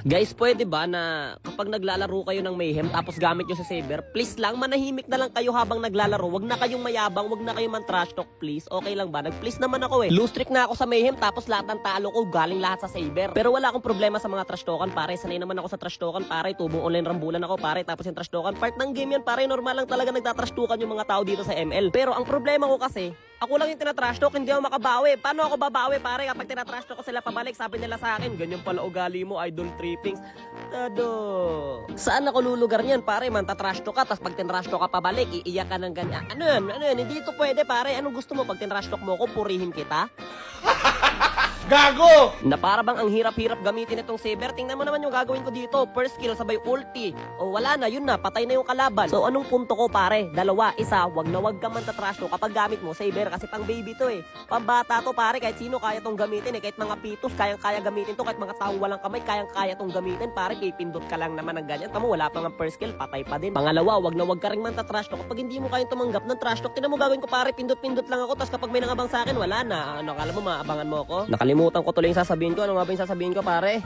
Guys, pwede ba na kapag naglalaro kayo ng Mayhem tapos gamit nyo sa Saber, please lang, manahimik na lang kayo habang naglalaro. Wag na kayong mayabang, wag na kayong man-trash talk, please. Okay lang ba? Nag-please naman ako eh. Lose streak na ako sa Mayhem tapos lahat ng talo ko galing lahat sa Saber. Pero wala akong problema sa mga trash talkan, pare. Sanay naman ako sa trash talkan, pare. Tubong online rambulan ako, pare. Tapos yung trash talkan, part ng game yan, pare. Normal lang talaga nagtatrash talkan yung mga tao dito sa ML. Pero ang problema ko kasi, ako lang yung tinatrash talk, hindi ako makabawi. Paano ako babawi, pare? Kapag tinatrash talk ko sila pabalik, sabi nila sa akin, ganyan pala ugali mo, idol trippings. Tado. Saan ako lulugar niyan, pare? Mantatrash talk ka, tapos pag tinrash talk ka pabalik, iiyak ka ng ganyan. Ano yan? Ano yan? Hindi ito pwede, pare. Anong gusto mo? Pag tinrash talk mo ko, purihin kita? Gago! Na para bang ang hirap-hirap gamitin itong Saber. Tingnan mo naman yung gagawin ko dito. First skill, sabay ulti. O wala na, yun na, patay na yung kalaban. So anong punto ko, pare? Dalawa, isa, wag na wag ka man tatrash talk kapag gamit mo Saber kasi pang baby to eh. Pambata to, pare, kahit sino kaya tong gamitin eh. Kahit mga pitos, kayang-kaya gamitin to. Kahit mga taong walang kamay, kayang-kaya tong gamitin. Pare, pipindot ka lang naman ng ganyan. Tamo, wala pa nga first skill, patay pa din. Pangalawa, wag na wag ka rin man tatrash talk kapag hindi mo kayang tumanggap ng trash talk. Tingnan mo gagawin ko, pare, pindot-pindot lang ako. Tapos kapag may nangabang sa akin, wala na. Ano, akala mo maabangan mo ako? Nakalimutan ko tuloy yung sasabihin ko. Ano nga ba yung sasabihin ko, pare?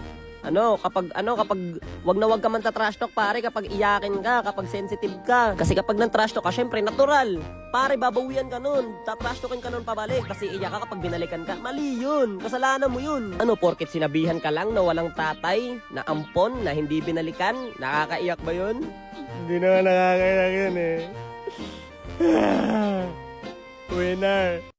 Kapag wag na wag ka man trash talk, pare, kapag iyakin ka, kapag sensitive ka. Kasi kapag nang trash talk ka, syempre natural. Pare, babawian ka nun. Tatrash talkin ka nun pabalik. Kasi iyak ka kapag binalikan ka. Mali yun. Kasalanan mo yun. Porket sinabihan ka lang na walang tatay, na ampon, na hindi binalikan, nakakaiyak ba yun? Hindi naman nakakaiyak yun eh. Winner.